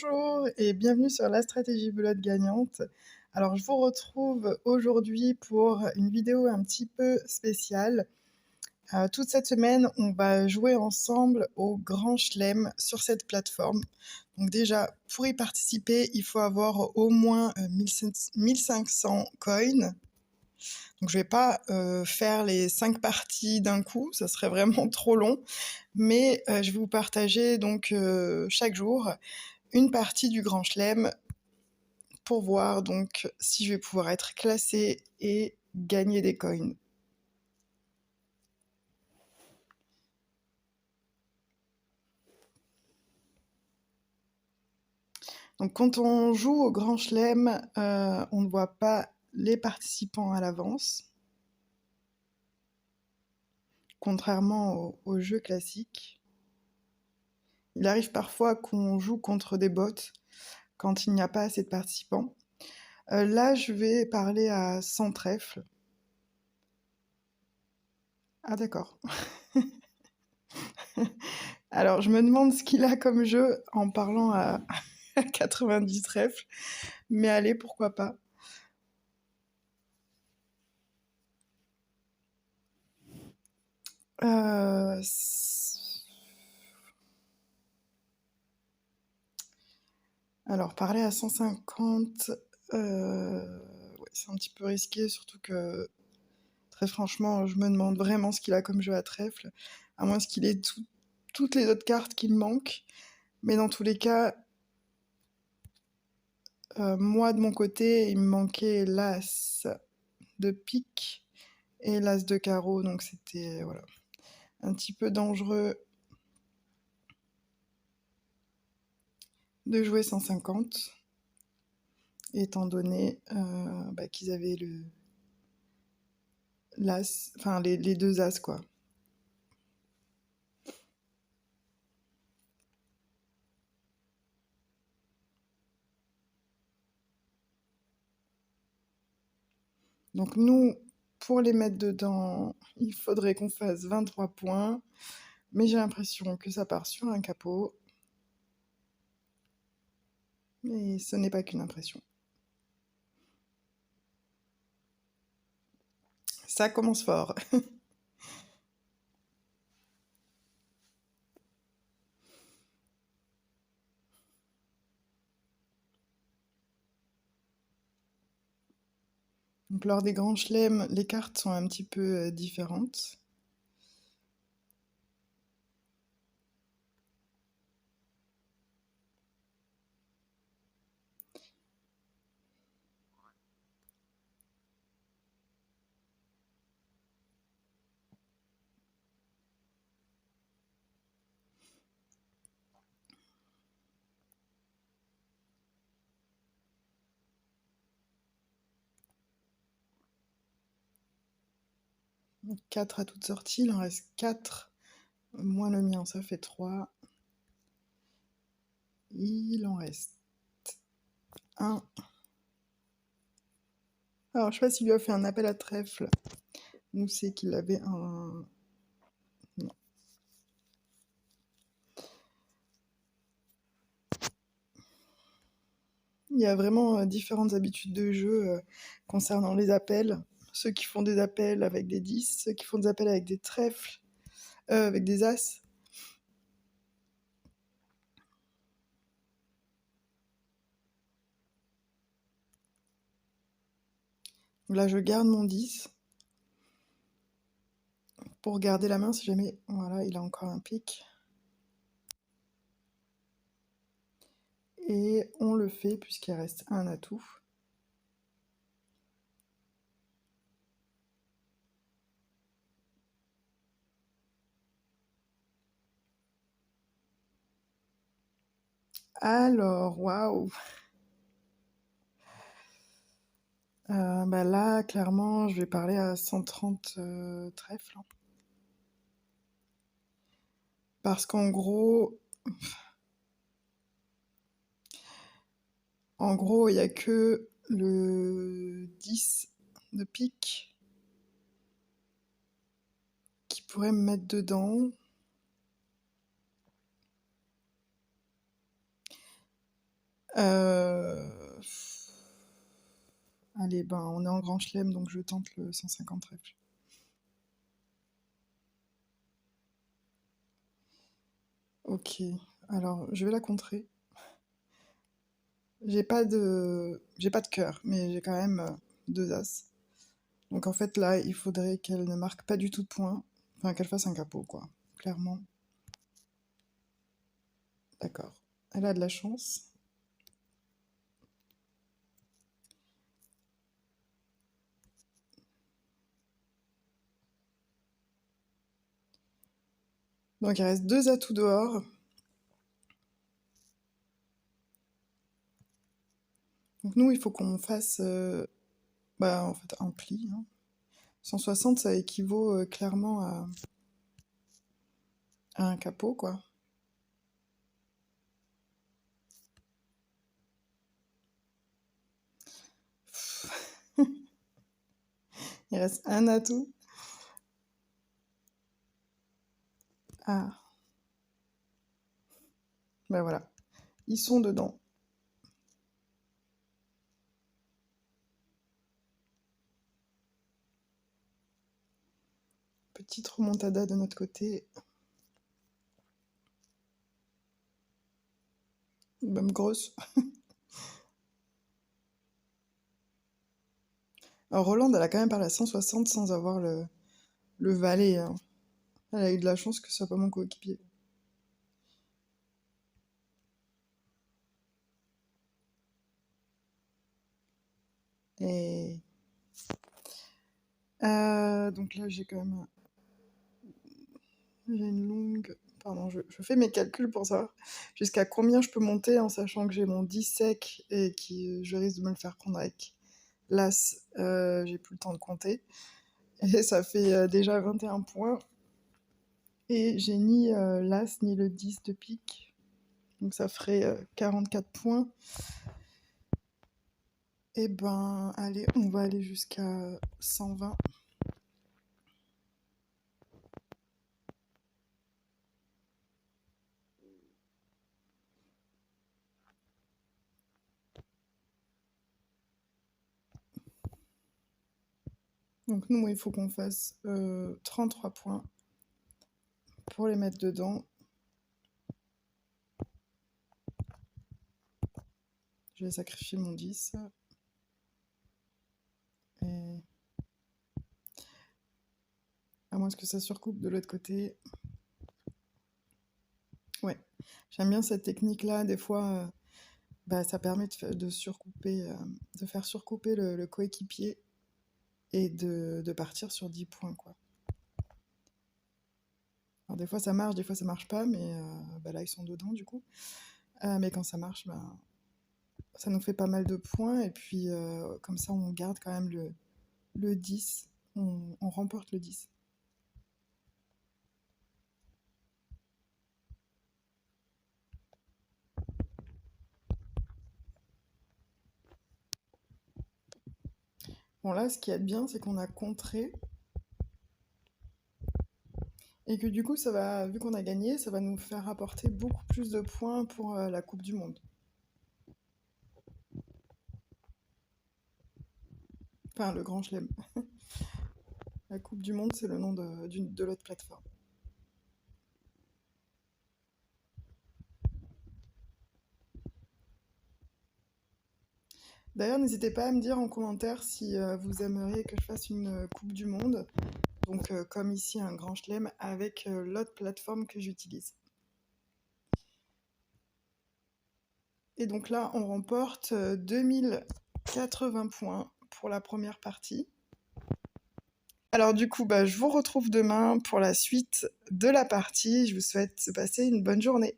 Bonjour et bienvenue sur la stratégie belote gagnante. Alors je vous retrouve aujourd'hui pour une vidéo un petit peu spéciale. Toute cette semaine, on va jouer ensemble au Grand Chelem sur cette plateforme. Donc déjà, pour y participer, il faut avoir au moins 1500 coins. Donc je vais pas faire les 5 parties d'un coup, ça serait vraiment trop long. Mais je vais vous partager donc chaque jour une partie du Grand Chelem pour voir donc si je vais pouvoir être classée et gagner des coins. Donc quand on joue au Grand Chelem, on ne voit pas les participants à l'avance, contrairement au jeu classique. Il arrive parfois qu'on joue contre des bots quand il n'y a pas assez de participants. Là, je vais parler à 100 trèfles. Ah d'accord. Alors, je me demande ce qu'il a comme jeu en parlant à 90 trèfles, mais allez, pourquoi pas. Euh, Alors, parler à 150, ouais, c'est un petit peu risqué, surtout que, très franchement, je me demande vraiment ce qu'il a comme jeu à trèfle, à moins qu'il ait toutes les autres cartes qui me manquent. Mais dans tous les cas, moi, de mon côté, il me manquait l'as de pique et l'as de carreau, donc c'était voilà, un petit peu dangereux de jouer 150, étant donné qu'ils avaient l'as, enfin les deux as quoi. Donc nous, pour les mettre dedans, il faudrait qu'on fasse 23 points, mais j'ai l'impression que ça part sur un capot, et ce n'est pas qu'une impression. Ça commence fort. Donc lors des grands chelems, les cartes sont un petit peu différentes. Donc 4 à toute sortie, il en reste 4, moins le mien, ça fait 3. Il en reste 1. Alors je sais pas s'il lui a fait un appel à trèfle, ou c'est qu'il avait un... Non. Il y a vraiment différentes habitudes de jeu concernant les appels. Ceux qui font des appels avec des 10, ceux qui font des appels avec des trèfles, avec des as. Là, je garde mon 10 pour garder la main si jamais, voilà, il a encore un pic. Et on le fait puisqu'il reste un atout. Alors, waouh. Là, clairement, je vais parler à 130 trèfles. Parce qu'en gros, il n'y a que le 10 de pique qui pourrait me mettre dedans. Euh, Allez, ben, on est en grand chelem, donc je tente le 150 trèfle. Ok, alors je vais la contrer. J'ai pas de cœur, mais j'ai quand même deux as. Donc en fait là, il faudrait qu'elle ne marque pas du tout de points. Enfin, qu'elle fasse un capot, quoi. Clairement. D'accord. Elle a de la chance. Donc il reste deux atouts dehors. Donc nous, il faut qu'on fasse bah, en fait, un pli, hein. 160, ça équivaut clairement à un capot, quoi. Il reste un atout. Ah, ben voilà. Ils sont dedans. Petite remontada de notre côté. Même grosse. Alors Roland, elle a quand même parlé à 160 sans avoir le valet, hein. Elle a eu de la chance que ce soit pas mon coéquipier. Et donc là, j'ai quand même j'ai une longue. Pardon, je fais mes calculs pour savoir jusqu'à combien je peux monter en sachant que j'ai mon 10 sec et que je risque de me le faire prendre avec l'As. J'ai plus le temps de compter. Et ça fait déjà 21 points. Et j'ai ni l'As ni le 10 de pique. Donc ça ferait 44 points. Et ben, allez, on va aller jusqu'à 120. Donc nous, il faut qu'on fasse 33 points pour les mettre dedans. Je vais sacrifier mon 10. Et... à moins que ça surcoupe de l'autre côté. Ouais, j'aime bien cette technique-là. Des fois, bah, ça permet de surcouper, de faire surcouper le coéquipier et de partir sur 10 points, quoi. Alors des fois ça marche, des fois ça marche pas, mais bah, là ils sont dedans du coup. Mais quand ça marche, bah, ça nous fait pas mal de points et puis comme ça on garde quand même le 10, on remporte le 10. Bon là ce qui est bien c'est qu'on a contré et que du coup ça va, vu qu'on a gagné, ça va nous faire apporter beaucoup plus de points pour la Coupe du Monde. Enfin le Grand Chelem. La Coupe du Monde c'est le nom de l'autre plateforme. D'ailleurs, n'hésitez pas à me dire en commentaire si vous aimeriez que je fasse une Coupe du Monde. Donc, comme ici, un grand chelem avec l'autre plateforme que j'utilise. Et donc là, on remporte 2080 points pour la première partie. Alors du coup, bah, je vous retrouve demain pour la suite de la partie. Je vous souhaite de passer une bonne journée.